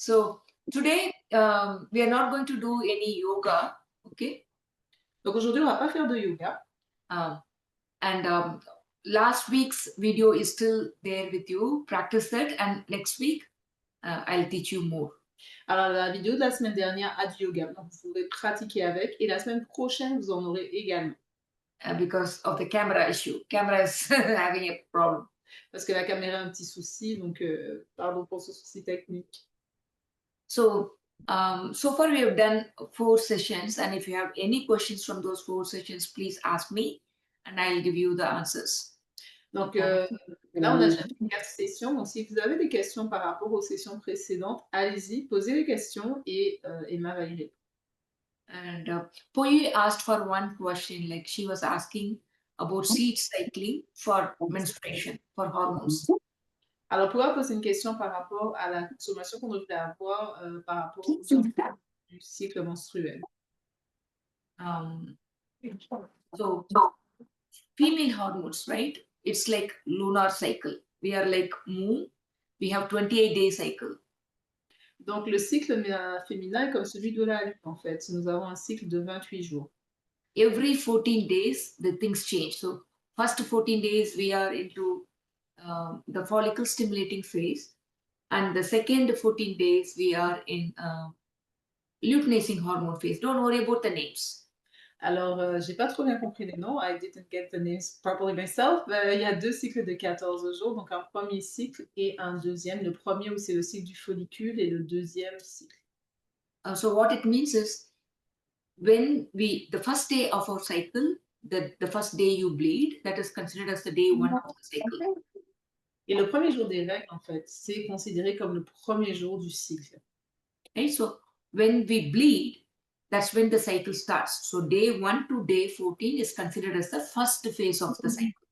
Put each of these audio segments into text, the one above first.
So today we are not going to do any yoga, okay? Donc aujourd'hui, on va pas faire de yoga. Um, and last week's video is still there with you. Practice that, and next week I'll teach you more. Alors, la vidéo de la semaine dernière a du yoga, donc vous pourrez pratiquer avec. Et la semaine prochaine, vous en aurez également. Because of the camera issue. Camera is having a problem. Parce que la caméra a un petit souci, donc pardon pour ce souci technique. So, so far we have done 4 sessions, and if you have any questions from those 4 sessions, please ask me, and I'll give you the answers. Donc là, on a déjà fait 4 sessions. Donc, si vous avez des questions par rapport aux sessions précédentes, allez-y, posez les questions et Emma va y répondre. And Poi asked for one question, like she was asking about seed cycling for menstruation, for hormones. Alors, on pourra poser une question par rapport à la consommation qu'on devrait avoir par rapport aux hormones du cycle menstruel. So female hormones, right? It's like lunar cycle. We are like moon. We have 28-day cycle. Donc, le cycle féminin est comme celui de la Lune, en fait. Nous avons un cycle de 28 jours. Every 14 days, the things change. So first 14 days, we are into the follicle stimulating phase. And the second 14 days, we are in luteinizing hormone phase. Don't worry about the names. Alors, j'ai pas trop bien compris les noms. I didn't get the names properly myself. Il y a 2 cycles de 14 jours, donc un premier cycle et un deuxième. Le premier où c'est le cycle du follicule et le deuxième cycle. So what it means is when the first day of our cycle, the first day you bleed, that is considered as the day 1 of the cycle. Et le premier jour des règles, en fait, c'est considéré comme le premier jour du cycle. Right? So when we bleed, that's when the cycle starts. So day 1 to day 14 is considered as the first phase of the cycle.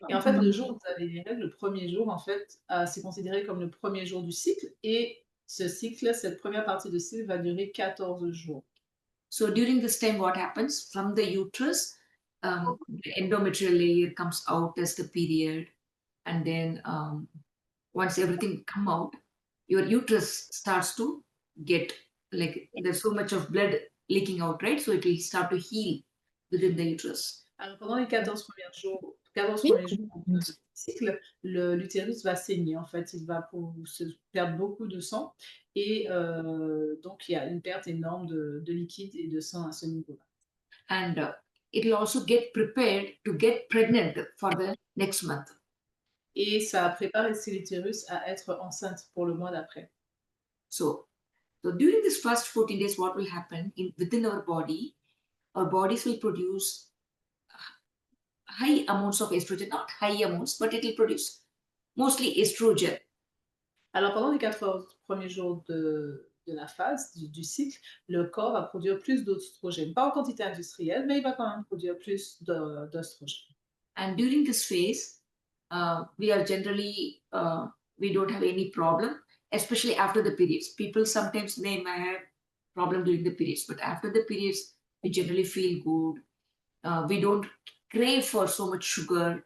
Et en fait, le jour où vous avez les règles, le premier jour, en fait, c'est considéré comme le premier jour du cycle. Et ce cycle, cette première partie de cycle va durer 14 jours. So during this time, what happens? From the uterus, the endometrial layer comes out as the period. And then once everything come out, your uterus starts to get, like, there's so much of blood leaking out, right? So it will start to heal within the uterus. Alors, pendant les 14 premiers jours de ce cycle, l'utérus va saigner, en fait. Il va se perdre beaucoup de sang et donc il y a une perte énorme de liquide et de sang à ce niveau-là. And it will also get prepared to get pregnant for the next month. Et ça prépare aussi l'utérus à être enceinte pour le mois d'après. So during this first 14 days, what will happen within our bodies will produce high amounts of estrogen, not high amounts, but it will produce mostly estrogen. Alors, pendant les 14 premiers jours de la phase du cycle, le corps va produire plus d'oestrogène. Pas en quantité industrielle, mais il va quand même produire plus d'oestrogène. And during this phase, we are generally, we don't have any problem, especially after the periods. People sometimes may have problem during the periods, but after the periods, we generally feel good. We don't crave for so much sugar.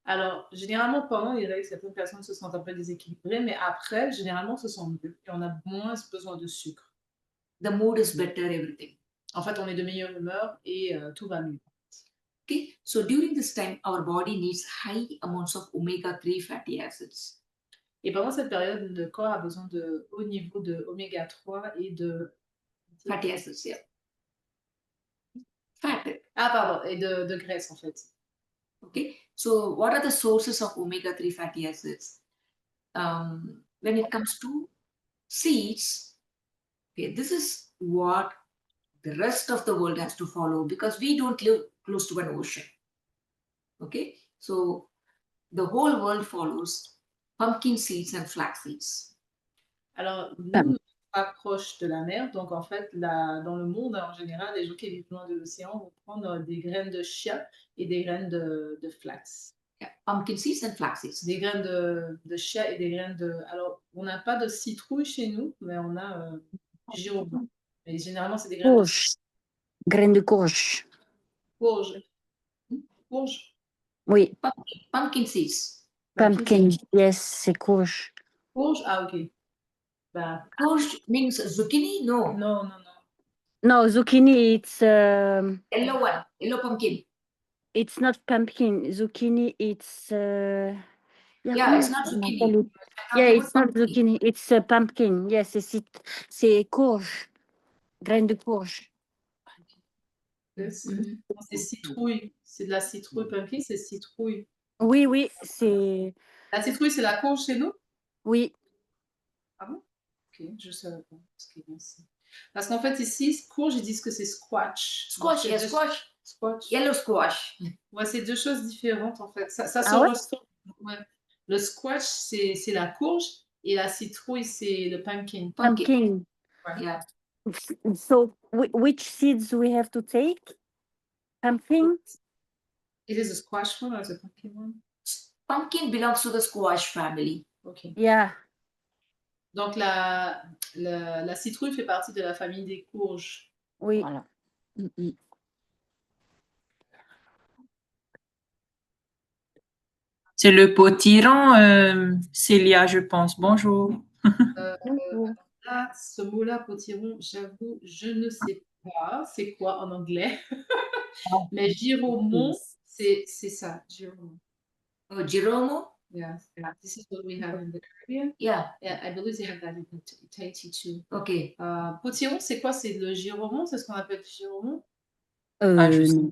Alors, généralement, pendant les règles, certaines personnes se sentent un peu déséquilibrées, mais après, généralement, on se sent mieux et on a moins besoin de sucre. The mood is better, everything. En fait, on est de meilleure humeur et tout va mieux. Okay, so during this time, our body needs high amounts of omega-3 fatty acids. Et pendant cette période, le corps a besoin de haut niveau de oméga 3 et de Fatty acids, yeah. Fat. Ah, pardon, et de graisse, en fait. Okay, so what are the sources of omega-3 fatty acids? When it comes to seeds, okay, this is what the rest of the world has to follow because we don't live close to an ocean. Okay, so the whole world follows pumpkin seeds and flax seeds. Alors, nous sommes proches de la mer, donc en fait, dans le monde en général, les gens qui vivent loin de l'océan vont prendre des graines de chia et des graines de flax. Yeah, pumpkin seeds and flax seeds. Des graines de chia et des graines de... Alors, on n'a pas de citrouille chez nous, mais on a girofle. Mais généralement, c'est des graines Courge. Graines de courge. courge. Courge. Oui. Pumpkin seeds. Pumpkin, yes, c'est courge. Courge, ah ok. Ben, Courge means zucchini? No. non, non, non. No, zucchini, Yellow one. Yellow pumpkin. it's not pumpkin. Zucchini, it's Yeah, it's not zucchini. Yeah, I'm talking it's about not pumpkin. zucchini, it's pumpkin. Yes, c'est courge, graine de courge. C'est citrouille. C'est de la citrouille. Pumpkin, c'est citrouille. Oui, oui, c'est... La citrouille, c'est la courge chez nous? Oui, Ah bon? Ok, je savais pas. Parce qu'en fait, ici, courge, ils disent que c'est squash. Squash, Donc, yeah, c'est squash. squash. Yellow squash. Ouais, c'est deux choses différentes, en fait. Ça se ah ouais? ressemble. Ouais. Le squash, c'est la courge et la citrouille, c'est le pumpkin. Pumpkin. Ouais. Yeah. So, which seeds we have to take? Pumpkin? It is a squash one or is it a pumpkin one? Pumpkin belongs to the squash family. Ok. Yeah. Donc, la citrouille fait partie de la famille des courges. Oui. Voilà. C'est le potiron, Célia, je pense. Bonjour. Là, ce mot-là, potiron, j'avoue, je ne sais pas c'est quoi en anglais. Mais giromon, c'est ça, giromon. Oh, Giromo? Yeah. This is what we have in the Caribbean. Yeah. Yeah, I believe they have that in Tahiti too. Okay. Potiron, c'est quoi? C'est le giromon? C'est ce qu'on appelle giromon? Je sais.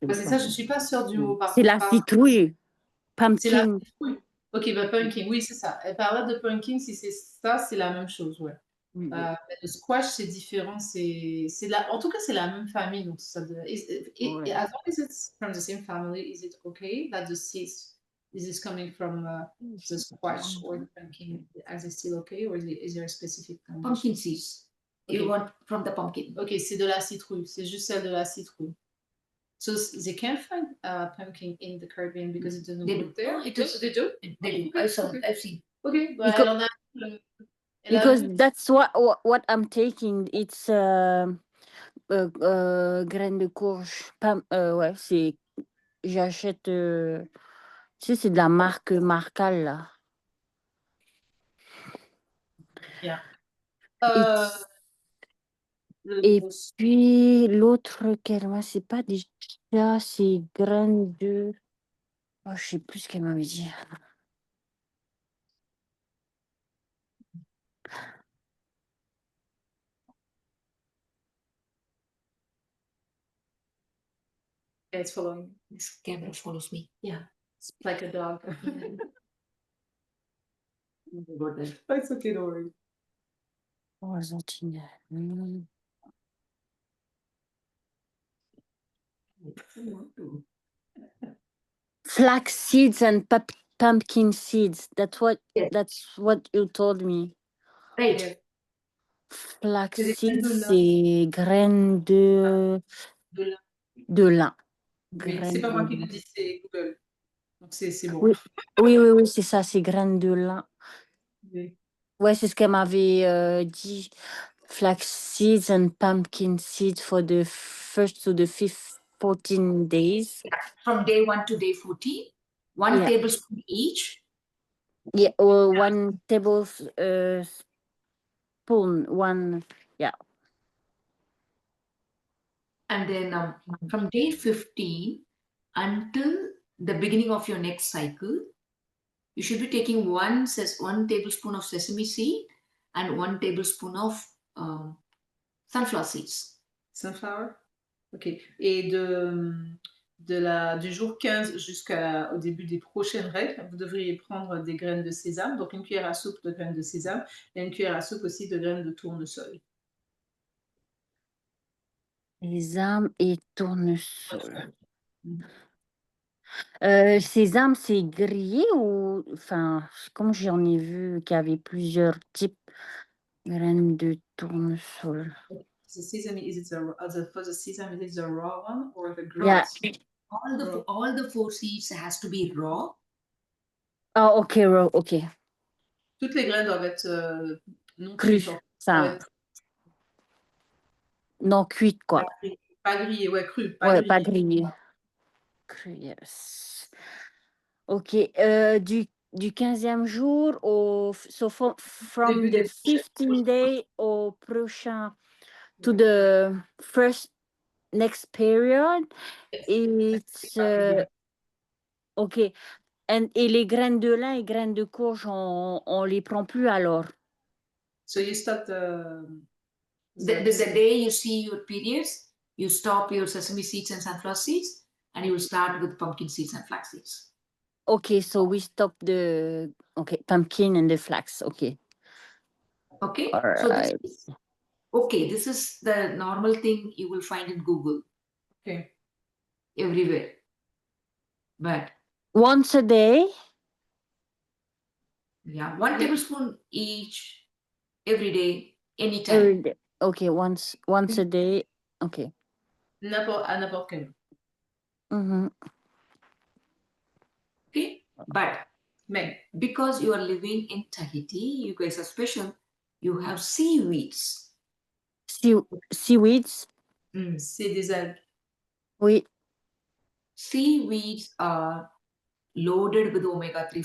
Ouais, c'est ça, je suis pas sûre du mot. Par C'est la contre, citrouille. c'est la Pumpkin. citrouille. Ok, bah pumpkin, oui, c'est ça. Elle parlait de pumpkin, si c'est ça, c'est la même chose, ouais. Mais le squash, c'est différent. En tout cas, c'est la même famille. Donc ça Ouais. as long as it's from the same family, is it okay that the seeds is coming from the squash or the pumpkin? Is it still okay, or is there a specific kind? Pumpkin seeds. Okay. You want from the pumpkin. Ok, c'est de la citrouille. C'est juste celle de la citrouille. So they can't find pumpkin in the Caribbean because it doesn't They grow do. there. No, it is. They do. They do. I've seen. Ok, bah, Because- elle en a. Because that's what I'm taking. It's graines de courge. Ouais, c'est... J'achète... tu sais, c'est de la marque Marcal, là. Yeah. Et puis, l'autre, qu'elle m'a... C'est pas déjà... C'est graines de... Oh, je sais plus ce qu'elle m'avait dit. It's following. This camera follows me. Yeah, it's like a dog. About that. It's okay, don't worry. Oh, Argentine. Flax seeds and pumpkin seeds. That's what you told me. Right. Yeah. Flax C'est des seeds, graines de lin. c'est graines De lin. de lin. Oui, c'est pas moi qui le dis, c'est Google. Donc c'est bon. Oui, c'est ça, c'est graines de lin. Oui. Ouais, c'est ce qu'elle m'avait dit. Flax seeds and pumpkin seeds for the first to the 14 days. From day 1 to day 14. 1 Yeah. tablespoon each. Yeah, or 1 tablespoon, one, yeah. And then from day 15 until the beginning of your next cycle, you should be taking 1 tablespoon of sesame seed and 1 tablespoon of sunflower seeds. Sunflower? Ok. Et du jour 15 jusqu'au début des prochaines règles, vous devriez prendre des graines de sésame, donc une cuillère à soupe de graines de sésame et une cuillère à soupe aussi de graines de tournesol. Sésame et tournesol. Mhm. Sésame, c'est grillé ou... Enfin, comme j'en ai vu qu'il y avait plusieurs types graines de tournesol. The sesame, for the sesame, is it the raw one or the grilled? Yeah. All the 4 seeds has to be raw. Oh, ok, raw, ok. Toutes les graines doivent être non Crues, cuites. ça. Non cuites, quoi. Pas grillées, ouais, crues. Pas grillées. Crues, yes. Ok, du 15e jour from Début the des 15th day au prochain to the first next period. It's OK. Et les graines de lin et graines de courge, on les prend plus alors? So you stop The day you see your periods, you stop your sesame seeds and sunflower seeds, and you will start with pumpkin seeds and flax seeds. Okay, so we stop pumpkin and the flax. Okay. Okay, All so right. this is the normal thing you will find in Google Okay. everywhere. But Once a day? yeah, 1 tablespoon each, every day, anytime. Every day. Okay, once a day. Okay. À n'importe quel. Mm-hmm. Okay, but Mais because you are living in Tahiti, you guys are special. You have seaweeds. Seaweeds? c'est des algues. Oui. Seaweeds are loaded with omega-3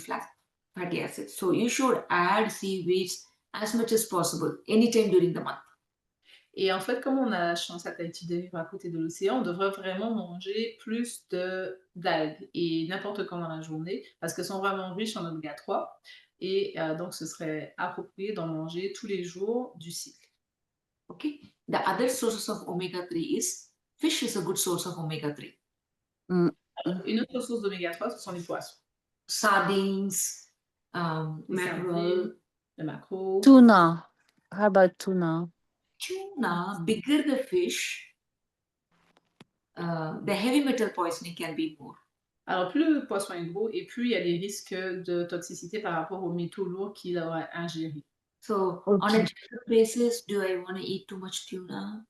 fatty acids. So you should add seaweeds as much as possible, anytime during the month. Et en fait, comme on a la chance à Tahiti de vivre à côté de l'océan, on devrait vraiment manger plus d'algues et n'importe quand dans la journée parce qu'elles sont vraiment riches en oméga 3 et donc ce serait approprié d'en manger tous les jours du cycle. Okay. The other sources of omega-3 is fish is a good source of omega-3. Mm. Une autre source d'oméga 3, ce sont les poissons. Sardines, Les mackerel, sardines, le maquereau. Tuna. How about tuna? tuna. Bigger the fish, the heavy metal poisoning can be more. Alors, plus le poisson est gros et plus il y a des risques de toxicité par rapport aux métaux lourds qu'il aura ingérés. So on a general basis, do I want to eat too much tuna?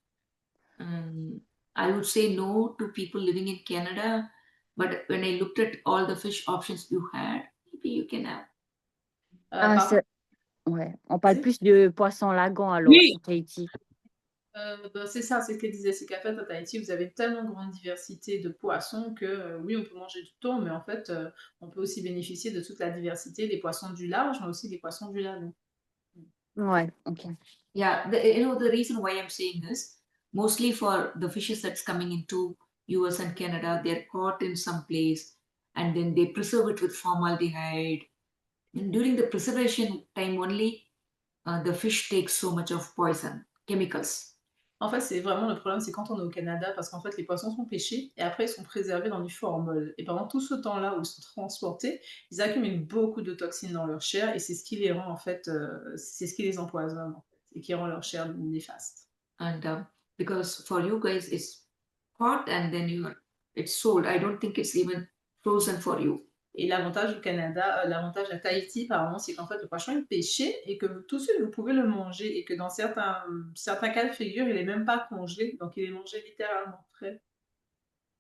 I would say no to people living in Canada, but when I looked at all the fish options you had, maybe you can have. Ouais. On parle plus de poisson lagon alors Oui. sur Tahiti. C'est ça, c'est ce qu'elle disait, c'est qu'en fait, à Tahiti, vous avez une tellement grande diversité de poissons que, oui, on peut manger du thon, mais en fait, on peut aussi bénéficier de toute la diversité des poissons du large, mais aussi des poissons du lagon. Ouais, OK. Yeah, the reason why I'm saying this, mostly for the fishes that's coming into US and Canada, they're caught in some place and then they preserve it with formaldehyde. And during the preservation time only, the fish takes so much of poison, chemicals. En fait, c'est vraiment le problème, c'est quand on est au Canada, parce qu'en fait, les poissons sont pêchés et après, ils sont préservés dans du formol. Et pendant tout ce temps-là où ils sont transportés, ils accumulent beaucoup de toxines dans leur chair et c'est ce qui les rend, en fait, c'est ce qui les empoisonne, en fait, et qui rend leur chair néfaste. And because for you guys, it's caught and then it's sold. I don't think it's even frozen for you. Et l'avantage au Canada, l'avantage à Tahiti, pardon, c'est qu'en fait, le poisson est pêché et que tout de suite, vous pouvez le manger et que dans certains cas de figure, il est même pas congelé, donc il est mangé littéralement frais.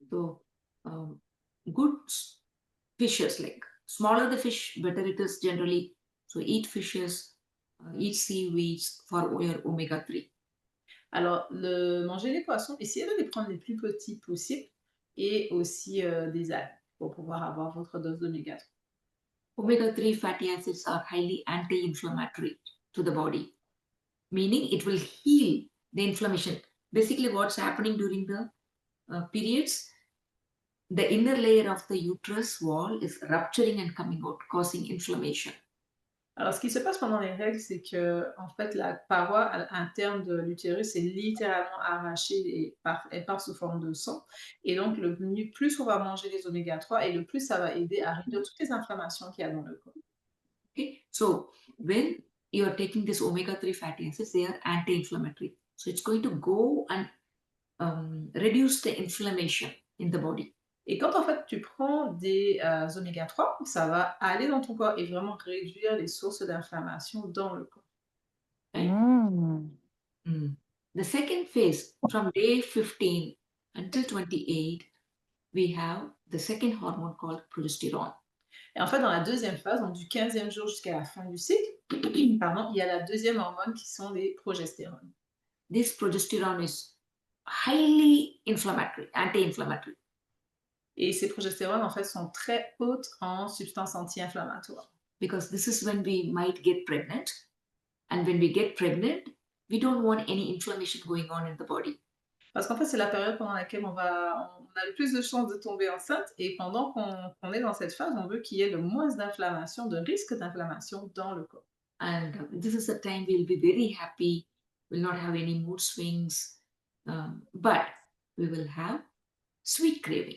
So, good fishes, like smaller the fish, better it is generally. So eat fishes, eat seaweeds for your omega-3. Alors, manger les poissons, essayez de les prendre les plus petits possibles et aussi des algues pour pouvoir avoir votre dose d'oméga 3. Omega-3 fatty acids are highly anti-inflammatory to the body, meaning it will heal the inflammation. Basically, what's happening during the periods, the inner layer of the uterus wall is rupturing and coming out, causing inflammation. Alors, ce qui se passe pendant les règles, c'est que en fait, la paroi interne de l'utérus est littéralement arrachée et part sous forme de sang. Et donc, plus on va manger les oméga 3 et le plus ça va aider à réduire toutes les inflammations qu'il y a dans le corps. Okay, so when you are taking this omega-3 fatty acids, they are anti-inflammatory. So it's going to go and reduce the inflammation in the body. Et quand en fait tu prends des oméga 3, ça va aller dans ton corps et vraiment réduire les sources d'inflammation dans le corps. Right? The second phase, from day 15 until 28, we have the second hormone called progesterone. Et en fait, dans la deuxième phase, donc du 15e jour jusqu'à la fin du cycle, pardon, il y a la deuxième hormone qui sont les progestérones. This progesterone is highly inflammatory, anti-inflammatory. Et ces progestérones, en fait, sont très hautes en substances anti-inflammatoires. because this is when we might get pregnant. And when we get pregnant, we don't want any inflammation going on in the body. Parce qu'en fait, c'est la période pendant laquelle on a le plus de chances de tomber enceinte et pendant qu'on est dans cette phase, on veut qu'il y ait le moins d'inflammation, de risque d'inflammation dans le corps. And this is the time we'll be very happy, will not have any mood swings, but we will have sweet craving.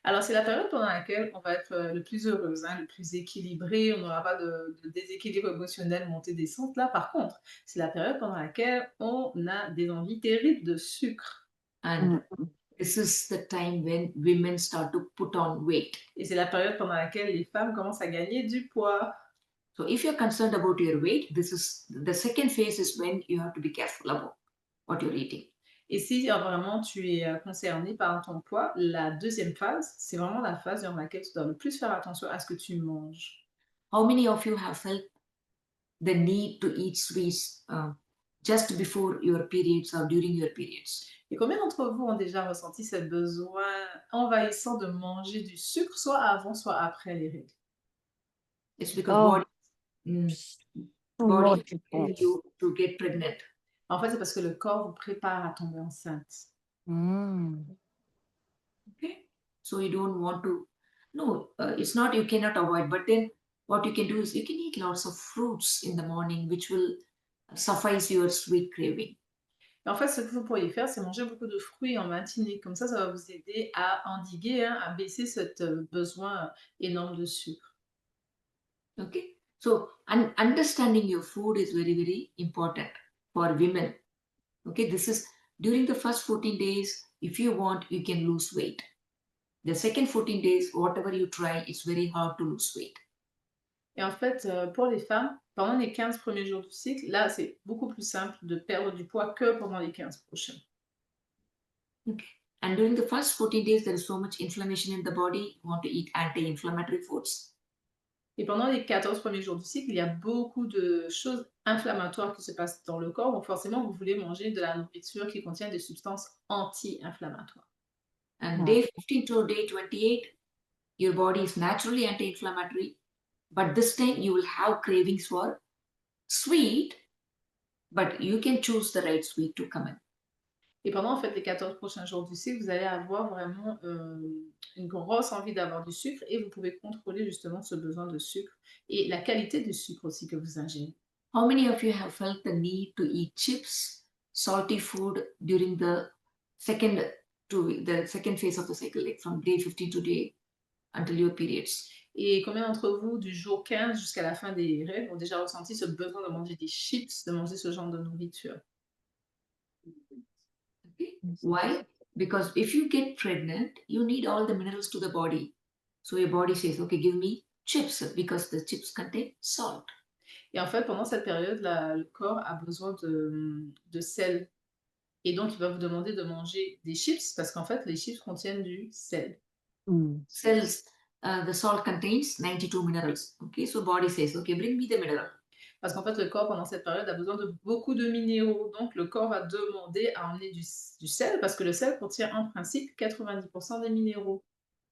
Alors, c'est la période pendant laquelle on va être le plus heureuse, hein, le plus équilibré, on n'aura pas de déséquilibre émotionnel, montée descente. Là, par contre, c'est la période pendant laquelle on a des envies terribles de sucre. And this is the time when women start to put on weight. Et c'est la période pendant laquelle les femmes commencent à gagner du poids. So if you're concerned about your weight, this is the second phase is when you have to be careful about what you're eating. Et si vraiment tu es concerné par ton poids, la deuxième phase, c'est vraiment la phase dans laquelle tu dois le plus faire attention à ce que tu manges. How many of you have felt the need to eat sweets just before your periods or during your periods? Et combien d'entre vous ont déjà ressenti ce besoin envahissant de manger du sucre, soit avant, soit après les règles? It's because Oh. body tells you to get pregnant. En fait, c'est parce que le corps vous prépare à tomber enceinte. Okay, so you don't want to. No, it's not you cannot avoid, but then what you can do is you can eat lots of fruits in the morning, which will suffice your sweet craving. Et en fait, ce que vous pourriez faire, c'est manger beaucoup de fruits en matinée. Comme ça va vous aider à endiguer, hein, à baisser ce besoin énorme de sucre. Okay, so understanding your food is very, very important for women. Okay, this is during the first 14 days, if you want, you can lose weight. The second 14 days, whatever you try, it's very hard to lose weight. Et en fait, pour les femmes, pendant les 15 premiers jours du cycle, là, c'est beaucoup plus simple de perdre du poids que pendant les 15 prochains. Okay. And during the first 14 days, there is so much inflammation in the body. You want to eat anti-inflammatory foods. Et pendant les 14 premiers jours du cycle, il y a beaucoup de choses inflammatoires qui se passent dans le corps. Donc forcément, vous voulez manger de la nourriture qui contient des substances anti-inflammatoires. And day 15 to day 28, your body is naturally anti-inflammatory. But this time you will have cravings for sweet, but you can choose the right sweet to come in. Et pendant en fait les 14 prochains jours du cycle, vous allez avoir vraiment une grosse envie d'avoir du sucre et vous pouvez contrôler justement ce besoin de sucre et la qualité du sucre aussi que vous ingérez. How many of you have felt the need to eat chips, salty food during the second phase of the cycle, like from day 15 to day until your periods? Et combien d'entre vous, du jour 15 jusqu'à la fin des règles, ont déjà ressenti ce besoin de manger des chips, de manger ce genre de nourriture? Okay. Why? Because if you get pregnant, you need all the minerals to the body. So your body says, okay, give me chips because the chips contain salt. Et en fait, pendant cette période, le corps a besoin de sel. Et donc, il va vous demander de manger des chips parce qu'en fait, les chips contiennent du sel. Cells, the salt contains 92 minerals. Okay, so body says, okay, bring me the mineral. Parce qu'en fait, le corps, pendant cette période, a besoin de beaucoup de minéraux. Donc, le corps va demander à emmener du sel parce que le sel contient en principe 90% des minéraux.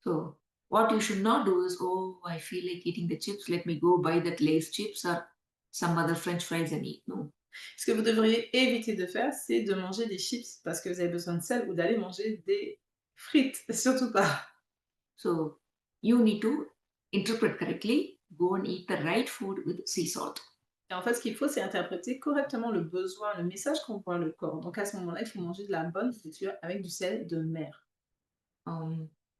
So what you should not do is, oh, I feel like eating the chips. Let me go buy that Lay's chips or some other French fries and eat. No. Ce que vous devriez éviter de faire, c'est de manger des chips parce que vous avez besoin de sel ou d'aller manger des frites. Surtout pas. So you need to interpret correctly. Go and eat the right food with sea salt. Et en fait, ce qu'il faut, c'est interpréter correctement le besoin, le message qu'envoie le corps. Donc, à ce moment-là, il faut manger de la bonne nourriture avec du sel de mer.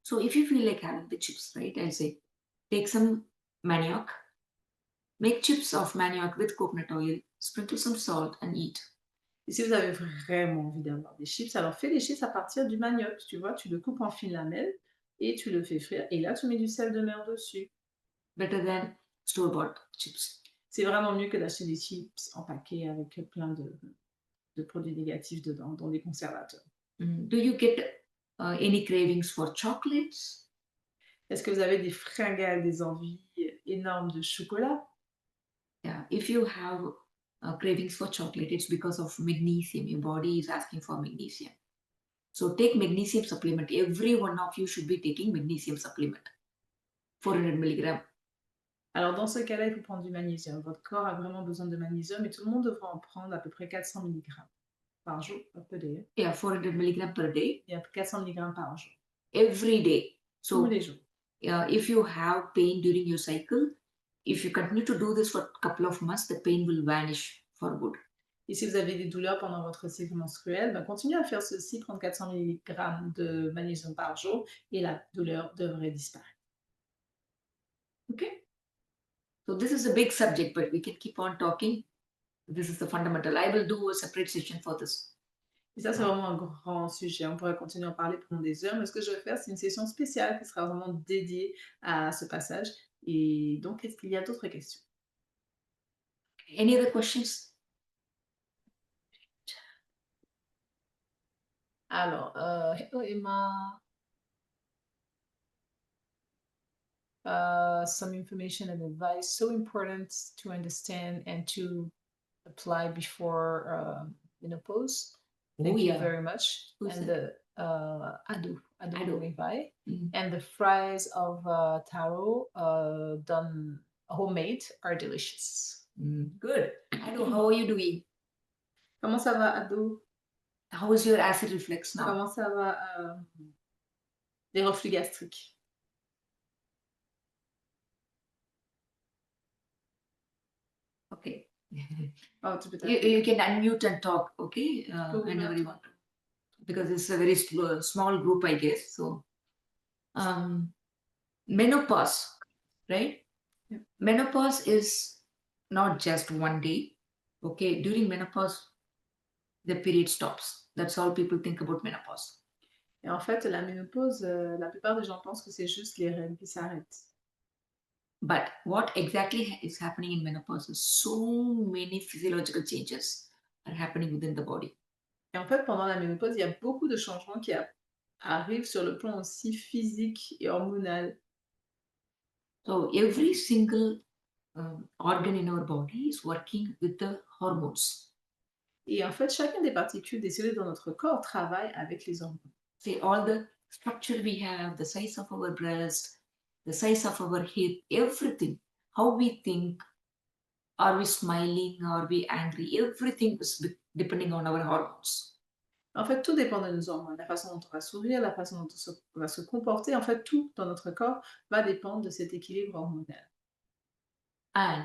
So if you feel like having the chips, right, I'll say, take some manioc, make chips of manioc with coconut oil, sprinkle some salt and eat. Et si vous avez vraiment envie d'avoir des chips, alors fais des chips à partir du manioc. Tu vois, tu le coupes en fines lamelles et tu le fais frire. Et là, tu mets du sel de mer dessus. Better than store-bought chips. C'est vraiment mieux que d'acheter des chips en paquet avec plein de produits négatifs dedans, dont des conservateurs. Do you get any cravings for chocolates? Est-ce que vous avez des fringales, des envies énormes de chocolat? Yeah, if you have cravings for chocolate, it's because of magnesium. Your body is asking for magnesium. So take magnesium supplement. Every one of you should be taking magnesium supplement. 400 milligram. Alors dans ce cas-là, il faut prendre du magnésium. Votre corps a vraiment besoin de magnésium et tout le monde devrait en prendre à peu près 400 mg par jour, per day. Yeah, 400 milligram per day. Il y a 400 mg par jour, Every day. tous So les jours. if you have pain during your cycle, if you continue to do this for a couple of months, the pain will vanish for good. Et si vous avez des douleurs pendant votre cycle menstruel, ben continuez à faire ceci, prendre 400 mg de magnésium par jour et la douleur devrait disparaître. Okay? So this is a big subject, but we can keep on talking. This is the fundamental. I will do a separate session for this. Et ça, c'est vraiment un grand sujet. On pourrait continuer à en parler pendant des heures, mais ce que je vais faire, c'est une session spéciale qui sera vraiment dédiée à ce passage. Et donc, est-ce qu'il y a d'autres questions? Any other questions? Alors, hello Emma. Some information and advice so important to understand and to apply before menopause. Thank you very much. And the Adu Levi. And the fries of taro done homemade are delicious. Good. Adu, how are you doing? Comment ça va, Adu? How is your acid reflux now? Comment ça va les reflux gastriques? Okay. Oh, tu peux You can unmute and talk, okay? Whenever you want to. Because it's a very small group, I guess. So, menopause, right? Yeah. Menopause is not just one day. Okay, during menopause, the period stops. That's all people think about menopause. Et en fait, la ménopause, la plupart des gens pensent que c'est juste les règles qui s'arrêtent. But what exactly is happening in menopause is so many physiological changes are happening within the body. Et en fait, pendant la ménopause, il y a beaucoup de changements qui arrivent sur le plan aussi physique et hormonal. So every single organ in our body is working with the hormones. Et en fait, chacune des particules des cellules dans notre corps travaille avec les hormones. See, all the structure we have, the size of our breast, the size of our hip, everything, how we think, are we smiling, are we angry, everything is depending on our hormones. En fait, tout dépend de nos hormones. La façon dont on va sourire, la façon dont on va se comporter, en fait, tout dans notre corps va dépendre de cet équilibre hormonal. And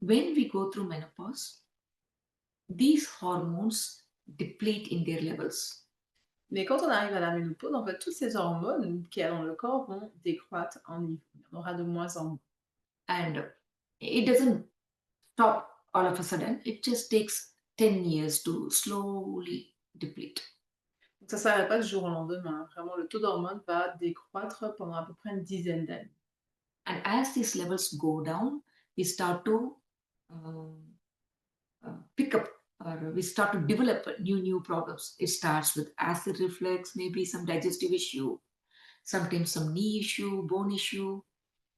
when we go through menopause, these hormones deplete in their levels. Mais quand on arrive à la ménopause, en fait, toutes ces hormones qu'il y a dans le corps vont décroître en niveau. On aura de moins en moins. And it doesn't stop all of a sudden. It just takes 10 years to slowly deplete. Donc ça ne s'arrête pas du jour au lendemain. Vraiment, le taux d'hormones va décroître pendant à peu près une dizaine d'années. And as these levels go down, we start to pick up, or we start to develop new problems. It starts with acid reflux, maybe some digestive issue, sometimes some knee issue, bone issue,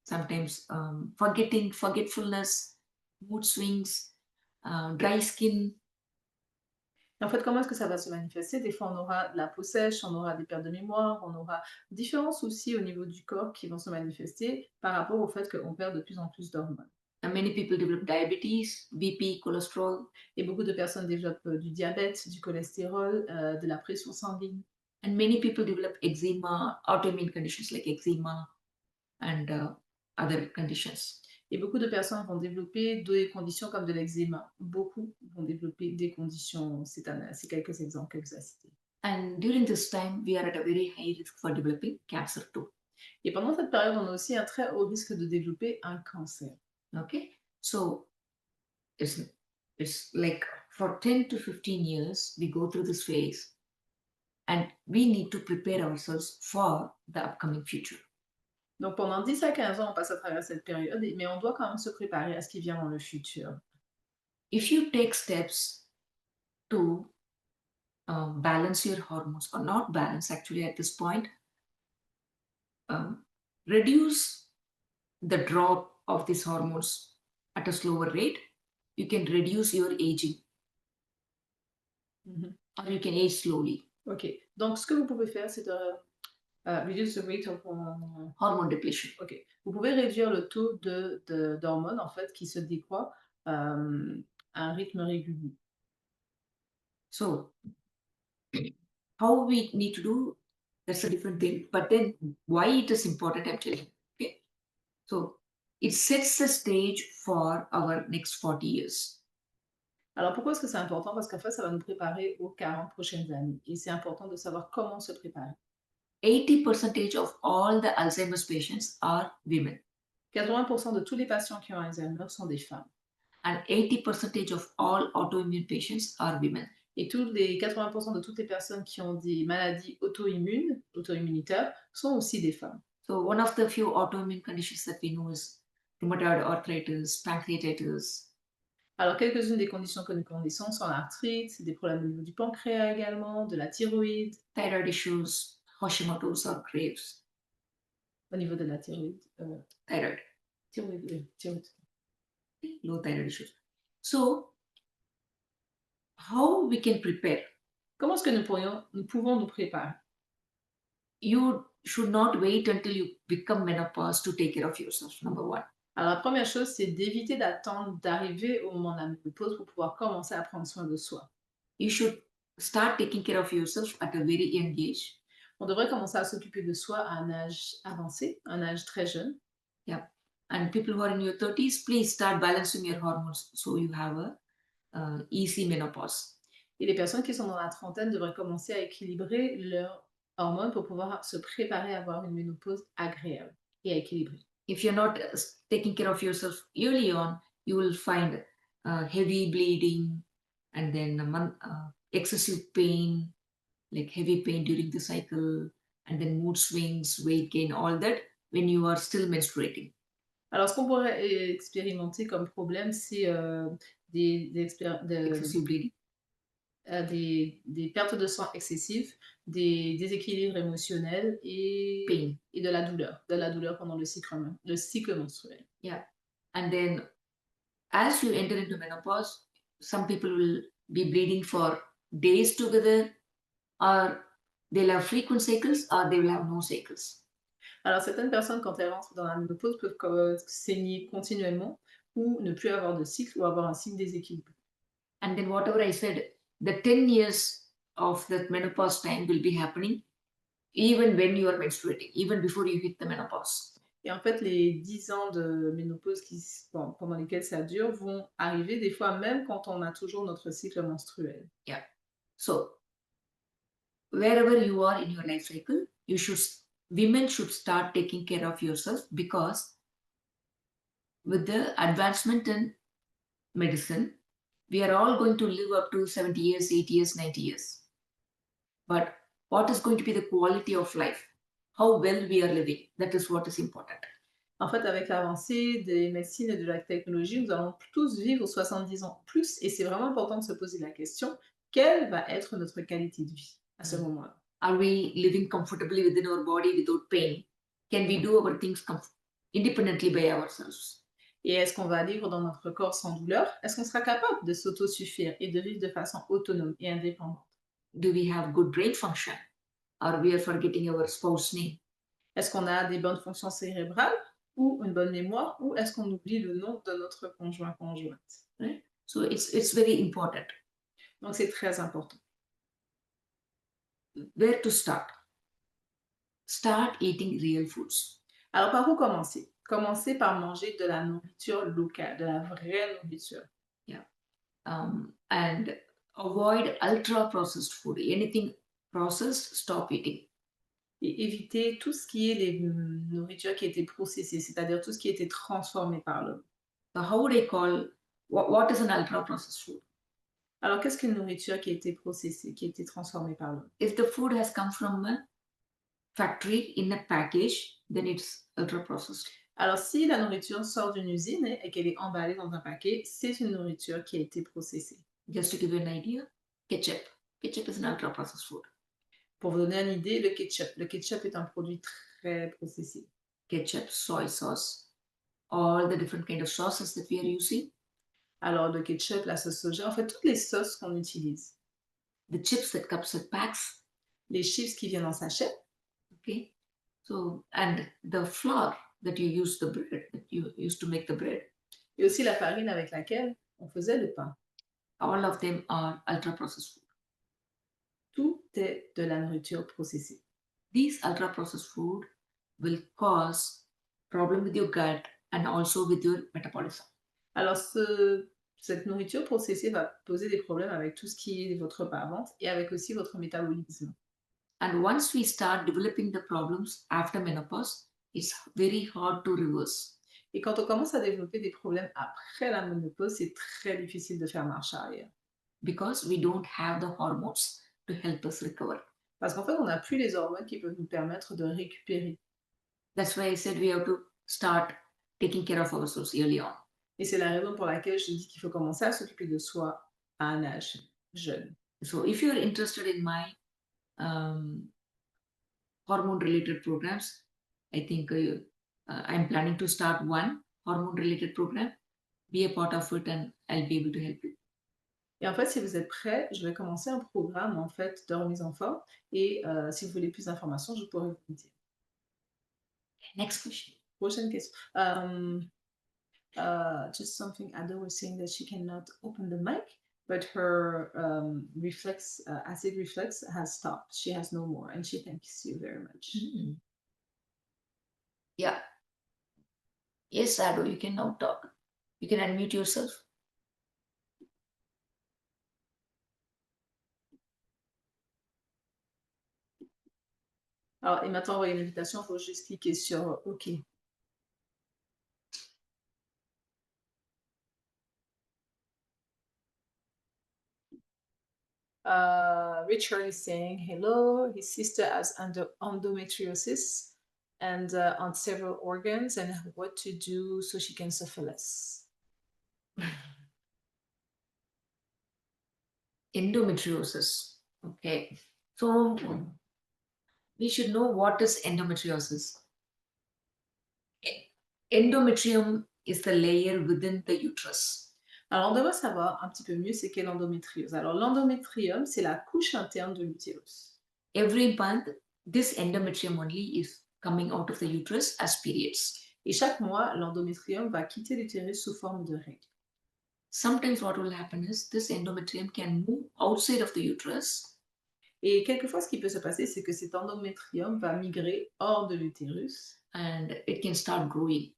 sometimes forgetfulness, mood swings, dry skin. En fait, comment est-ce que ça va se manifester? Des fois, on aura de la peau sèche, on aura des pertes de mémoire, on aura différents soucis au niveau du corps qui vont se manifester par rapport au fait qu'on perd de plus en plus d'hormones. And many people develop diabetes, BP, cholesterol. Et beaucoup de personnes développent du diabète, du cholestérol, de la pression sanguine. And many people develop eczema, autoimmune conditions like eczema and other conditions. Et beaucoup de personnes vont développer des conditions comme de l'eczéma. Beaucoup vont développer des conditions, c'est quelques exemples que vous avez cités. And during this time, we are at a very high risk for developing cancer too. Et pendant cette période, on a aussi un très haut risque de développer un cancer. Okay, so it's like for 10 to 15 years, we go through this phase and we need to prepare ourselves for the upcoming future. Donc pendant 10 à 15 ans, on passe à travers cette période, mais on doit quand même se préparer à ce qui vient dans le futur. If you take steps to balance your hormones, or not balance actually at this point, reduce the drop of these hormones at a slower rate, you can reduce your aging. Or you can age slowly. Ok, donc ce que vous pouvez faire, c'est de Reduce the rate of hormone depletion. OK. Vous pouvez réduire le taux d'hormones, en fait, qui se décroît, à un rythme régulier. So, how we need to do, that's a different thing. But then why it is important, I'm telling you. Okay. So, it sets the stage for our next 40 years. Alors pourquoi est-ce que c'est important? Parce qu'en fait, ça va nous préparer aux 40 prochaines années et c'est important de savoir comment se préparer. 80% of all the Alzheimer's patients are women. 80% de tous les patients qui ont Alzheimer sont des femmes. And 80% of all autoimmune patients are women. Et tous les 80% de toutes les personnes qui ont des maladies auto-immunitaires, sont aussi des femmes. So one of the few autoimmune conditions that we know is rheumatoid arthritis, pancreatitis. Alors, quelques-unes des conditions que nous connaissons sont l'arthrite, des problèmes au niveau du pancréas également, de la thyroïde. Thyroid issues, Hashimoto's or Graves. Au niveau de la thyroïde. Thyroid. Thyroïde. Low thyroid issues. So, how we can prepare? Comment est-ce que nous pouvons nous préparer? You should not wait until you become menopause to take care of yourself, number one. Alors, la première chose, c'est d'éviter d'attendre d'arriver au moment de la ménopause pour pouvoir commencer à prendre soin de soi. You should start taking care of yourself at a very young age. On devrait commencer à s'occuper de soi à un âge avancé, un âge très jeune. Yeah. And people who are in your 30s, please start balancing your hormones so you have a easy menopause. Et les personnes qui sont dans la trentaine devraient commencer à équilibrer leurs hormones pour pouvoir se préparer à avoir une ménopause agréable et équilibrée. If you're not taking care of yourself early on, you will find heavy bleeding and then excessive pain, like heavy pain during the cycle, and then mood swings, weight gain, all that when you are still menstruating. Alors, ce qu'on pourrait expérimenter comme problème, c'est Excessive bleeding. Des pertes de sang excessives, des déséquilibres émotionnels et de la douleur pendant le cycle menstruel. Yeah. And then as you enter into menopause, some people will be bleeding for days together, or they'll have frequent cycles, or they will have no cycles. Alors, certaines personnes, quand elles rentrent dans la ménopause, peuvent saigner continuellement ou ne plus avoir de cycle ou avoir un cycle déséquilibré. And then whatever I said, the 10 years of that menopause time will be happening even when you are menstruating, even before you hit the menopause. Et en fait, les 10 ans de ménopause pendant lesquels ça dure vont arriver des fois même quand on a toujours notre cycle menstruel. Yeah. So, wherever you are in your life cycle, women should start taking care of yourself, because with the advancement in medicine, we are all going to live up to 70 years, 80 years, 90 years. But what is going to be the quality of life? How well we are living? That is what is important. En fait, avec l'avancée des médecines et de la technologie, nous allons tous vivre 70 ans plus, et c'est vraiment important de se poser la question, quelle va être notre qualité de vie à ce moment-là? Are we living comfortably within our body without pain? Can we do our things independently by ourselves? Et est-ce qu'on va vivre dans notre corps sans douleur? Est-ce qu'on sera capable de s'autosuffire et de vivre de façon autonome et indépendante? Do we have good brain function? Or we are forgetting our spouse name? Est-ce qu'on a des bonnes fonctions cérébrales ou une bonne mémoire, ou est-ce qu'on oublie le nom de notre conjointe? Right? So it's very important. Donc c'est très important. Where to start? Start eating real foods. Alors par où commencer? Commencez par manger de la nourriture locale, de la vraie nourriture. Yeah. And avoid ultra processed food. Anything processed, stop eating. Et éviter tout ce qui est les nourritures qui étaient processées, c'est-à-dire tout ce qui a été transformé par l'homme. So how would I call, what is an ultra processed food? Alors qu'est-ce qu'une nourriture qui a été processée, qui a été transformée par l'homme? If the food has come from a factory in a package, then it's ultra processed. Alors si la nourriture sort d'une usine et qu'elle est emballée dans un paquet, c'est une nourriture qui a été processée. Just to give you an idea, ketchup. Ketchup is an ultra processed food. Pour vous donner une idée, le ketchup. Le ketchup est un produit très processé. Ketchup, soy sauce, all the different kind of sauces that we are using. Alors le ketchup, la sauce soja, en fait toutes les sauces qu'on utilise. The chips that comes in packs. Les chips qui viennent en sachet. Okay. So, and the flour that you use the bread, that you used to make the bread, Et aussi la farine avec laquelle on faisait le pain. all of them are ultra processed food. Tout est de la nourriture processée. These ultra processed food will cause problem with your gut and also with your metabolism. Alors, cette nourriture processée va poser des problèmes avec tout ce qui est votre bas-ventre et avec aussi votre métabolisme. And once we start developing the problems after menopause, it's very hard to reverse. Et quand on commence à développer des problèmes après la ménopause, c'est très difficile de faire marche arrière. Because we don't have the hormones to help us recover. Parce qu'en fait, on n'a plus les hormones qui peuvent nous permettre de récupérer. That's why I said we have to start taking care of ourselves early on. Et c'est la raison pour laquelle je dis qu'il faut commencer à s'occuper de soi à un âge jeune. So if you're interested in my hormone related programs, I think I'm planning to start one hormone related program. Be a part of it and I'll be able to help you. Et en fait, si vous êtes prêts, je vais commencer un programme en fait de remise en forme. Et si vous voulez plus d'informations, je pourrais vous le dire. Next question. Prochaine question. Just something Ada was saying that she cannot open the mic, but her acid reflex has stopped. She has no more, and she thanks you very much. Mm. Yeah. Yes, Ado, you can now talk. You can unmute yourself. Alors, il m'a envoyé une invitation, il faut juste cliquer sur OK. Richard is saying hello. His sister has endometriosis and on several organs, and what to do so she can suffer less. Endometriosis. Okay. So we should know what is endometriosis. Endometrium is the layer within the uterus. Alors, on devrait savoir un petit peu mieux c'est qu'est l'endométriose. Alors, l'endométrium, c'est la couche interne de l'utérus. Every month, this endometrium only is coming out of the uterus as periods. Et chaque mois, l'endométrium va quitter l'utérus sous forme de règles. Sometimes what will happen is this endometrium can move outside of the uterus. Et quelquefois, ce qui peut se passer, c'est que cet endométrium va migrer hors de l'utérus. And it can start growing.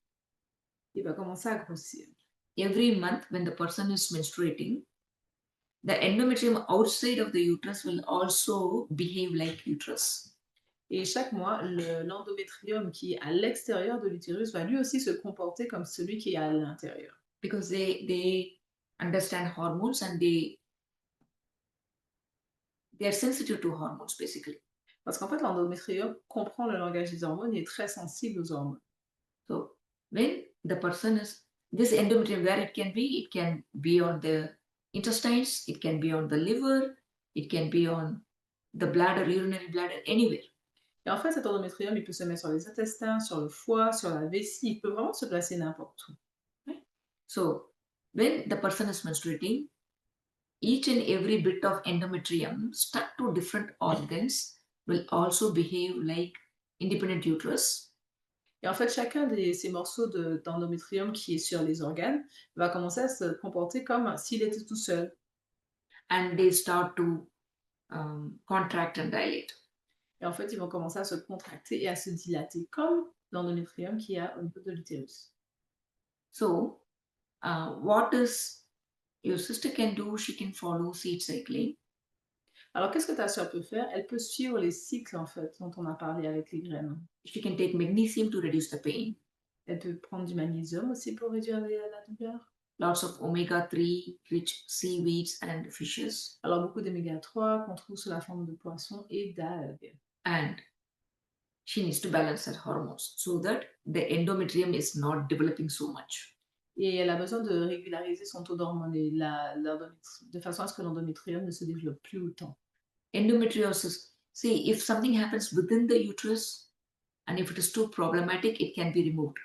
Il va commencer à grossir. Every month when the person is menstruating, the endometrium outside of the uterus will also behave like uterus. Et chaque mois, l'endométrium qui est à l'extérieur de l'utérus va lui aussi se comporter comme celui qui est à l'intérieur. Because they understand hormones and they are sensitive to hormones basically. Parce qu'en fait, l'endométrium comprend le langage des hormones et est très sensible aux hormones. So when the person is, this endometrium, where it can be on the intestines, it can be on the liver, it can be on the bladder, urinary bladder, anywhere. Et en fait, cet endométrium, il peut se mettre sur les intestins, sur le foie, sur la vessie, il peut vraiment se placer n'importe où. Right? So when the person is menstruating, each and every bit of endometrium stuck to different organs will also behave like independent uterus. Et en fait, chacun de ces morceaux d'endométrium qui est sur les organes va commencer à se comporter comme s'il était tout seul. And they start to contract and dilate. Et en fait, ils vont commencer à se contracter et à se dilater comme l'endométrium qu'il y a au niveau de l'utérus. So, what is your sister can do? She can follow seed cycling. Alors, qu'est-ce que ta sœur peut faire? Elle peut suivre les cycles, en fait, dont on a parlé avec les graines. She can take magnesium to reduce the pain. Elle peut prendre du magnésium aussi pour réduire la douleur. Lots of omega-3 rich seaweeds and fishes. Alors, beaucoup d'oméga 3 qu'on trouve sous la forme de poissons et d'algues. And she needs to balance her hormones so that the endometrium is not developing so much. Et elle a besoin de régulariser son taux d'hormones et de façon à ce que l'endométrium ne se développe plus autant. Endometriosis, see, if something happens within the uterus and if it is too problematic, it can be removed.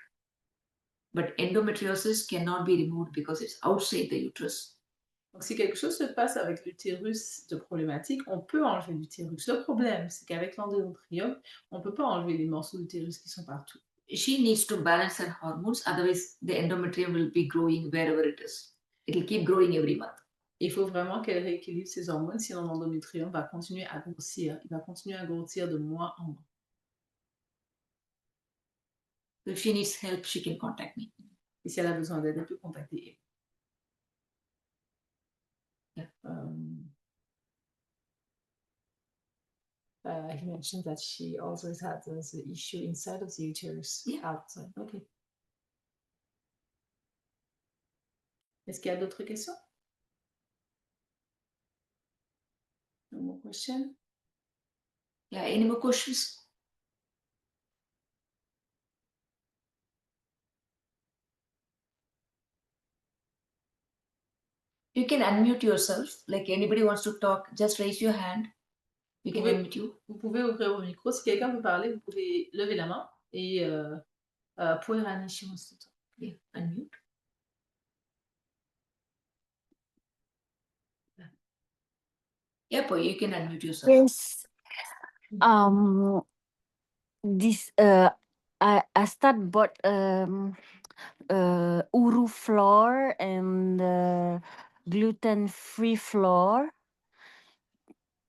But endometriosis cannot be removed because it's outside the uterus. Donc si quelque chose se passe avec l'utérus de problématique, on peut enlever l'utérus. Le problème, c'est qu'avec l'endométrium, on ne peut pas enlever les morceaux d'utérus qui sont partout. She needs to balance her hormones, otherwise the endometrium will be growing wherever it is. It will keep growing every month. Il faut vraiment qu'elle rééquilibre ses hormones, sinon l'endométrium va continuer à grossir. Il va continuer à grossir de mois en mois. If she needs help, she can contact me. Et si elle a besoin d'aide, elle peut contacter Yeah. He mentioned that she always had the issue inside of the uterus, Yeah. outside. Okay. Est-ce qu'il y a d'autres questions? No more question? Yeah, any more questions? You can unmute yourself. Like anybody wants to talk, just raise your hand. We can Oui. unmute you. Vous pouvez ouvrir vos micros. Si quelqu'un veut parler, vous pouvez lever la main et pueden initiar un tuto. Yeah, unmute. Yeah, boy, you can unmute yourself. Yes. This I start bought uru flour and gluten-free flour.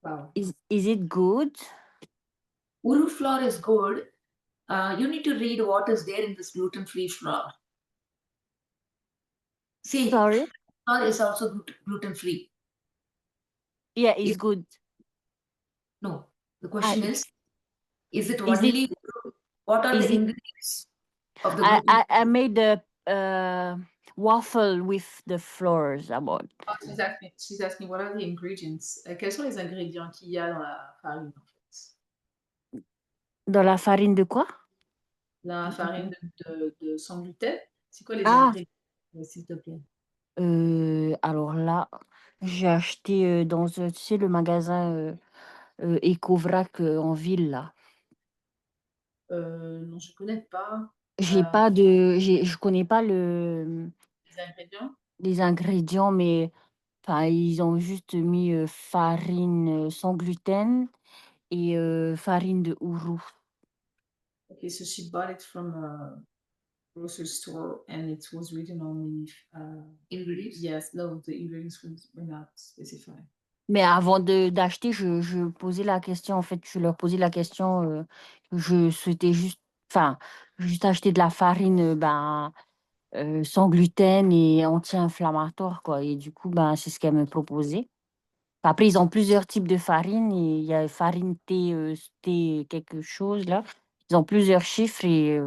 Wow. Is it good? Uru flour is good. You need to read what is there in this gluten-free flour. See, Sorry. flour is also gluten-free. Yeah, it's Is- good. No, the question is it Is only? What are is the it- ingredients of the I, gluten? I made the waffle with the flours about. Oh, she's asking what are the ingredients? Quels sont les ingrédients qu'il y a dans la farine en fait? Dans la farine de quoi? La farine de sans gluten. C'est quoi les Ah. ingrédients, s'il te plaît? Alors là, j'ai acheté dans tu sais, le magasin Écovrac en ville là. Non, je connais pas. Je connais pas Les ingrédients? les ingrédients, mais enfin, ils ont juste mis farine sans gluten et farine de ourou. Okay, so she bought it from a grocery store and it was written on the Ingredients? yes, no, the ingredients were not specified. Mais avant d'acheter, je posais la question, en fait, je leur posais la question, je souhaitais juste acheter de la farine, sans gluten et anti-inflammatoire, quoi. Et du coup, c'est ce qu'elle me proposait. Après, ils ont plusieurs types de farine. Et il y a farine thé quelque chose, là. Ils ont plusieurs chiffres et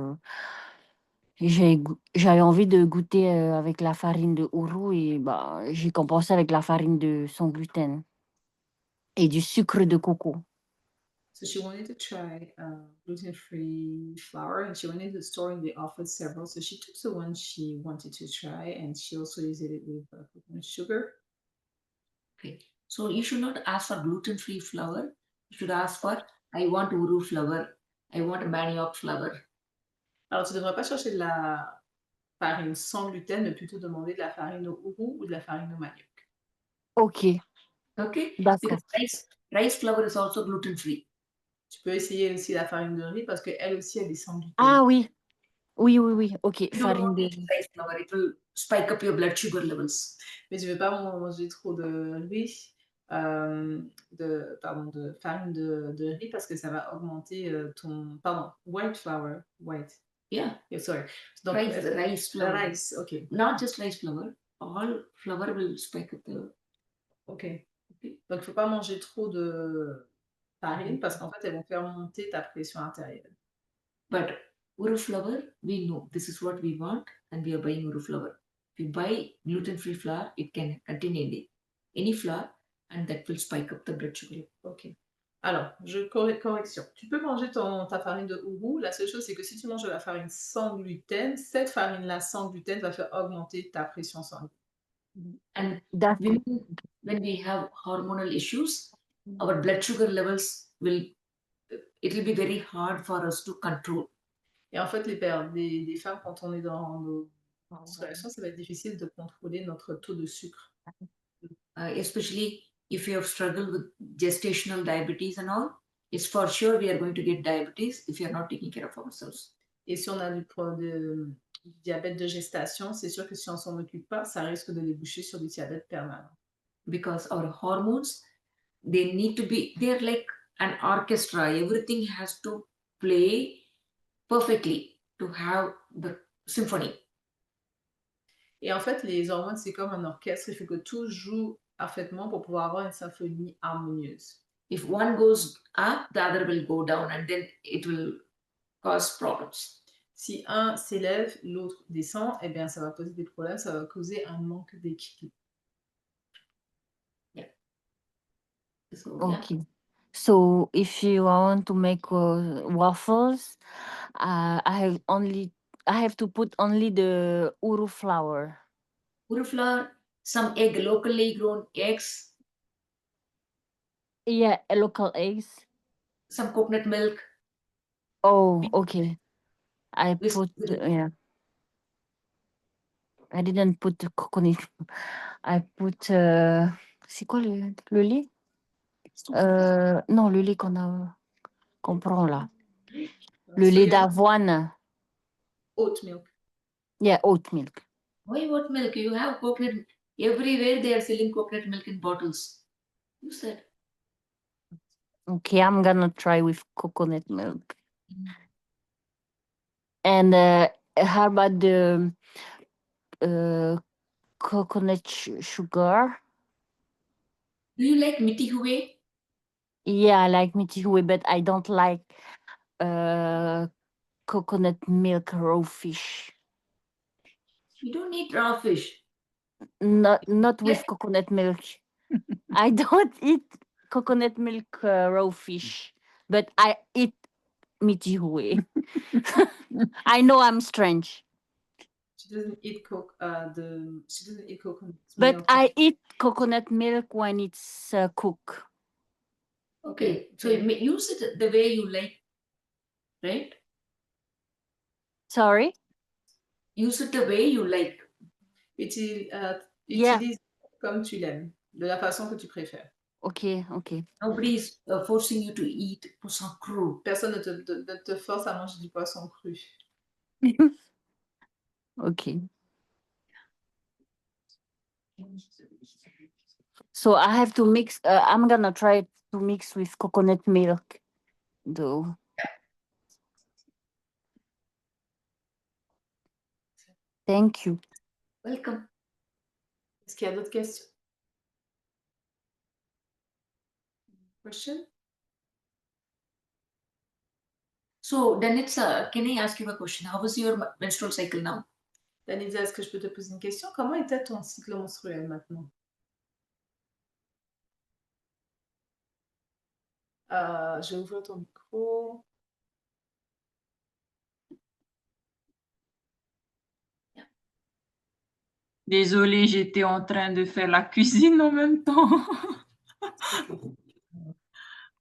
j'avais envie de goûter avec la farine de ourou et j'ai compensé avec la farine de sans gluten et du sucre de coco. So she wanted to try gluten-free flour and she went into the store and they offered several. So she took the one she wanted to try and she also used it with coconut sugar. Okay. So you should not ask for gluten-free flour. You should ask for, I want uru flour. I want manioc flour. Alors tu ne devrais pas chercher de la farine sans gluten, mais plutôt demander de la farine au ourou ou de la farine au manioc. Okay? Ok, d'accord. Because rice flour is also gluten-free. Tu peux essayer aussi la farine de riz parce qu'elle aussi, elle est sans gluten. Ah oui, oui, ok, You don't farine want de to eat rice flour. It will spike up your blood sugar levels. Mais tu ne veux pas manger trop de riz, de farine de riz parce que ça va augmenter ton... Pardon, white flour, white. Yeah. Yeah, sorry. Donc, Rice flour. rice, ok. Not just rice flour. All flour will spike up the... Ok. Donc, il ne faut pas manger trop de farine parce qu'en fait, elles vont faire monter ta pression artérielle. But uru flour, we know this is what we want and we are buying uru flour. If you buy gluten-free flour, it can contain any flour and that will spike up the blood sugar. Ok. Alors, correction. Tu peux manger ta farine de ourou. La seule chose, c'est que si tu manges de la farine sans gluten, cette farine-là sans gluten va faire augmenter ta pression sanguine. And D'accord. when we have hormonal issues, our blood sugar levels will be very hard for us to control. Et en fait, les femmes, quand on est dans nos menstruations, ça va être difficile de contrôler notre taux de sucre, especially if you have struggled with gestational diabetes and all, it's for sure we are going to get diabetes if you are not taking care of ourselves. Et si on a du diabète de gestation, c'est sûr que si on s'en occupe pas, ça risque de déboucher sur du diabète permanent. Because our hormones, they need to be, they're like an orchestra. Everything has to play perfectly to have the symphony. Et en fait, les hormones, c'est comme un orchestre. Il faut que tout joue parfaitement pour pouvoir avoir une symphonie harmonieuse. If one goes up, the other will go down, and then it will cause problems. Si un s'élève, l'autre descend, eh bien, ça va poser des problèmes, ça va causer un manque d'équilibre. So, Okay. So if you want to make waffles, I have to put only the uru flour. Uru flour, some egg, locally grown eggs, Yeah, local eggs. some coconut milk. Oh, okay. I Whisk put with yeah. I didn't put the coconut. I put c'est quoi le lait? Non, le lait qu'on prend là. Le lait d'avoine. Oat milk. Yeah, oat milk. Why what milk? You have coconut. Everywhere they are selling coconut milk in bottles. You said. Okay, I'm gonna try with coconut milk. And how about the coconut sugar? Do you like miti huwe? Yeah, I like mitihui, but I don't like coconut milk raw fish. You don't eat raw fish. Not with coconut milk. I don't eat coconut milk raw fish, but I eat mitihui. I know I'm strange, She doesn't eat she doesn't eat coconut but milk. I eat coconut milk when it's cooked. Okay, so you use it the way you like, right? Sorry? Use it the way you like. Utilise comme tu l'aimes, de la façon que tu préfères. Okay, okay. Nobody is forcing you to eat poisson cru. Personne ne te force à manger du poisson cru. Okay. So I have to mix. I'm gonna try to mix with coconut milk, though. Thank you. Welcome. Est-ce qu'il y a d'autres questions? Question? So, Danitza, can I ask you a question? How was your menstrual cycle now? Danitza, est-ce que je peux te poser une question? Comment était ton cycle menstruel maintenant? Je vais ouvrir ton micro. Désolée, j'étais en train de faire la cuisine en même temps.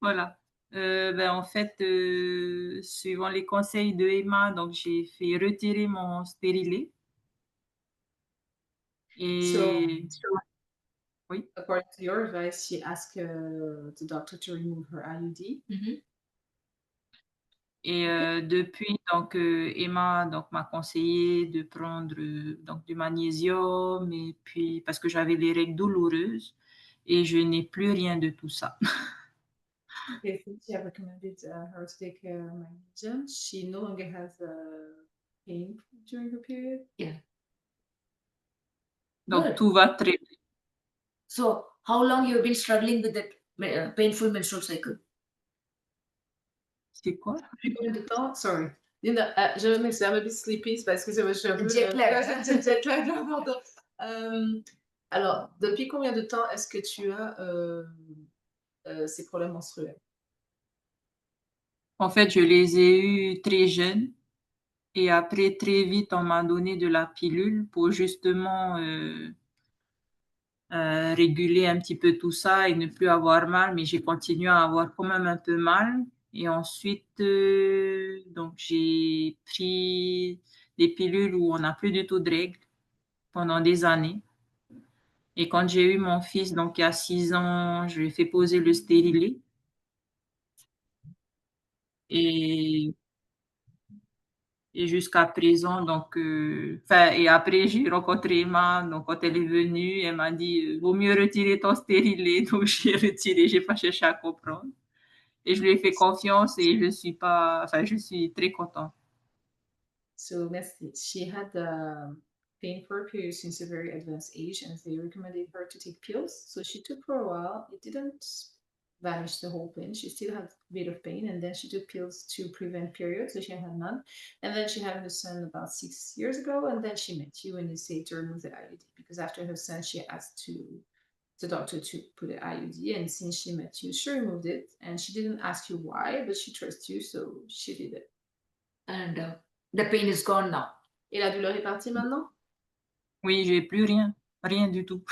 Voilà. En fait, suivant les conseils de Emma, donc j'ai fait retirer mon stérilet. Et oui. According to your advice, she asked the doctor to remove her IUD. Et depuis, donc Emma donc m'a conseillé de prendre donc du magnésium et puis parce que j'avais des règles douloureuses et je n'ai plus rien de tout ça. Okay, since she recommended her to take magnesium, she no longer has pain during her period. Yeah. Donc Good. tout va très bien. So, how long you have been struggling with that painful menstrual cycle? C'est quoi? Depuis combien de temps? Sorry. Linda, je vais m'excuser, I'm a bit sleepy, c'est parce que je suis un peu... Jet lag. Jet lag, pardon. Alors, depuis combien de temps est-ce que tu as ces problèmes menstruels? En fait, je les ai eus très jeunes et après, très vite, on m'a donné de la pilule pour justement réguler un petit peu tout ça et ne plus avoir mal, mais j'ai continué à avoir quand même un peu mal. Et ensuite, donc j'ai pris des pilules où on n'a plus du tout de règles pendant des années. Et quand j'ai eu mon fils, donc il y a 6 ans, je lui ai fait poser le stérilet. Et jusqu'à présent, donc, et après, j'ai rencontré Emma, donc quand elle est venue, elle m'a dit, vaut mieux retirer ton stérilet. Donc, j'ai retiré, j'ai pas cherché à comprendre. Et je lui ai fait confiance et je suis très contente. So merci. She had pain for a period since a very advanced age, and they recommended her to take pills. So she took for a while. It didn't vanish the whole pain. She still had a bit of pain, and then she took pills to prevent periods, so she had none. And then she had her son about 6 years ago, and then she met you and you said to remove the IUD because after her son, she asked the doctor to put an IUD, and since she met you, she removed it, and she didn't ask you why, but she trusts you, so she did it. And the pain is gone now. Et la douleur est partie maintenant? Oui, j'ai plus rien, rien du tout.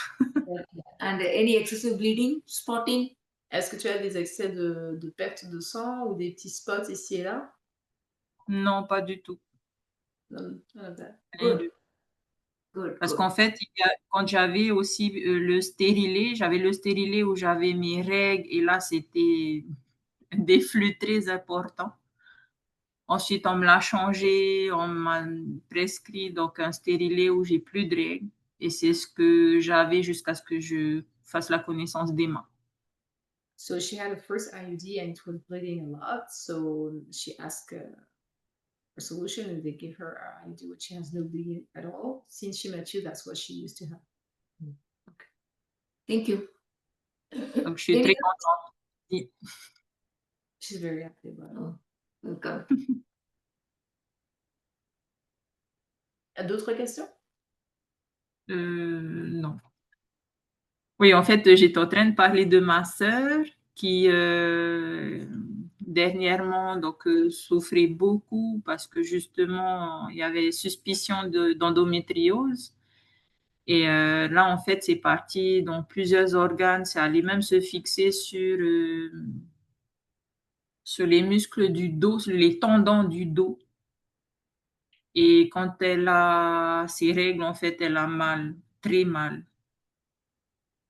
And any excessive bleeding, spotting? Est-ce que tu as des excès de perte de sang ou des petits spots ici et là? Non, pas du tout. None of that. Rien Good. du tout. Good. Parce Good. qu'en fait, quand j'avais aussi j'avais le stérilet où j'avais mes règles et là, c'était des flux très importants. Ensuite, on me l'a changé, on m'a prescrit donc un stérilet où j'ai plus de règles. Et c'est ce que j'avais jusqu'à ce que je fasse la connaissance d'Emma. So she had a first IUD and it was bleeding a lot. So she asked a solution and they gave her an IUD which has no bleeding at all. Since she met you, that's what she used to have. Okay. Thank you. Donc, je suis Any très contente. She's very happy about it. Oh, welcome. D'autres questions? Non. Oui, en fait, j'étais en train de parler de ma sœur qui, dernièrement, donc, souffrait beaucoup parce que justement, il y avait suspicion d'endométriose. Et là, en fait, c'est parti dans plusieurs organes. Ça allait même se fixer sur les muscles du dos, sur les tendons du dos. Et quand elle a ses règles, en fait, elle a mal, très mal.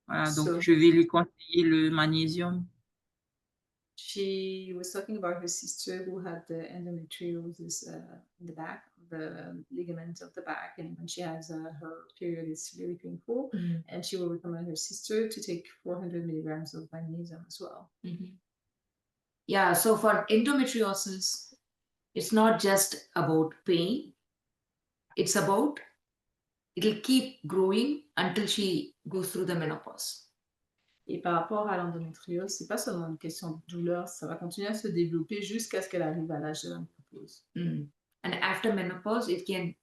Voilà, donc So je vais lui conseiller le magnésium. she was talking about her sister who had the endometriosis in the back, the ligament of the back, and when she has her period, it's really painful. And she will recommend her sister to take 400 milligrams of magnesium as well. Yeah, so for endometriosis, it's not just about pain. It's about it'll keep growing until she goes through the menopause. Et par rapport à l'endométriose, c'est pas seulement une question de douleur, ça va continuer à se développer jusqu'à ce qu'elle arrive à l'âge de la ménopause. And after menopause, it can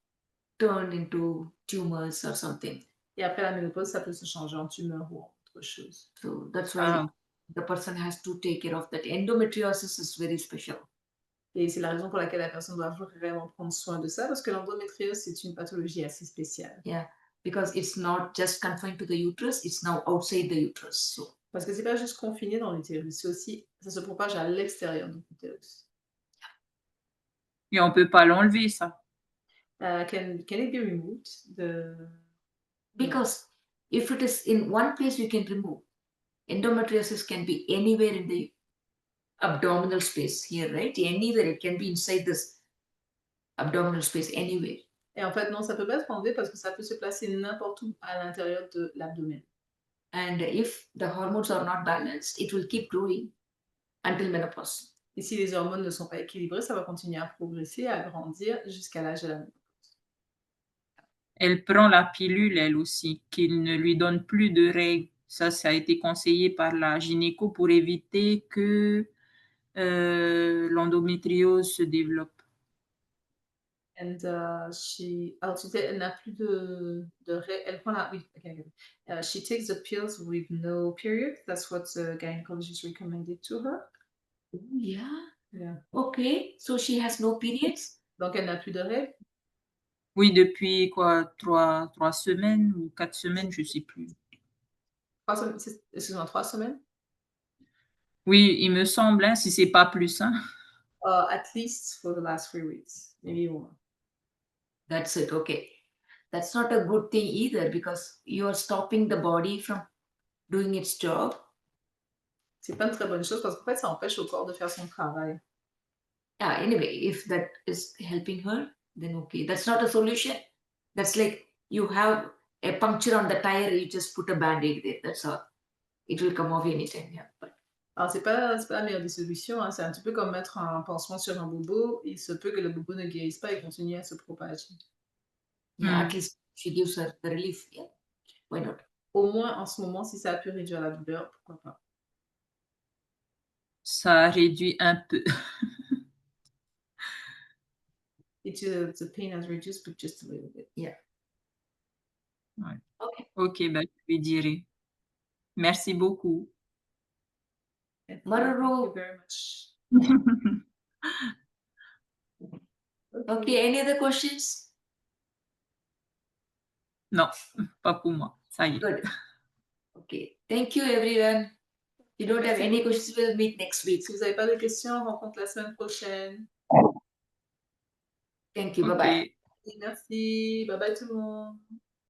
turn into tumors or something. Et après la ménopause, ça peut se changer en tumeur ou en autre chose. So that's why the person has to take care of that. Endometriosis is very special. Et c'est la raison pour laquelle la personne doit vraiment prendre soin de ça, parce que l'endométriose, c'est une pathologie assez spéciale. Yeah, because it's not just confined to the uterus, it's now outside the uterus. So. Parce que c'est pas juste confiné dans l'utérus, c'est aussi, ça se propage à l'extérieur de l'utérus. Et on peut pas l'enlever, ça. Can it be removed? Because if it is in one place, you can remove. Endometriosis can be anywhere in the abdominal space here, right? Anywhere, it can be inside this abdominal space, anywhere. Et en fait, non, ça peut pas être enlevé parce que ça peut se placer n'importe où à l'intérieur de l'abdomen. And if the hormones are not balanced, it will keep growing until menopause. Et si les hormones ne sont pas équilibrées, ça va continuer à progresser, à grandir jusqu'à l'âge de la ménopause. Elle prend la pilule, elle aussi, qu'il ne lui donne plus de règles. Ça a été conseillé par la gynéco pour éviter que l'endométriose se développe. And alors tu disais, elle n'a plus elle prend la, oui, okay. She takes the pills with no period. That's what the gynecologist recommended to her. Oh, yeah. Yeah. Okay, so she has no periods. Donc elle n'a plus de règles. Oui, depuis quoi, 3 semaines ou 4 semaines, je ne sais plus. Excuse-moi, 3 semaines? Oui, il me semble, hein, si c'est pas plus. Hein. At least for the last 3 weeks, maybe more. That's it, okay. that's not a good thing either because you are stopping the body from doing its job. C'est pas une très bonne chose parce qu'en fait, ça empêche au corps de faire son travail. Yeah, anyway, if that is helping her, then okay. That's not a solution. That's like you have a puncture on the tire, you just put a band-aid there. That's all. It will come off anytime, yeah. But Alors, c'est pas la meilleure des solutions, hein. C'est un petit peu comme mettre un pansement sur un bobo. Il se peut que le bobo ne guérisse pas et continue à se propager. yeah, Mm. at least she gives her the relief. Yeah. Why not? Au moins, en ce moment, si ça a pu réduire la douleur, pourquoi pas. Ça réduit un peu. The pain has reduced, but just a little bit. Yeah. Ouais. Okay. Ok, ben, je lui dirai. Merci beaucoup. Thank Maruru. you very much. Okay, any other questions? Non, pas pour moi. Ça y est. Good. Okay. Thank you, everyone. If you don't have Merci any beaucoup. questions, we'll meet next week. Si vous n'avez pas de questions, on rencontre la semaine prochaine. Thank you. Ok. Bye-bye. Merci. Bye bye tout le monde.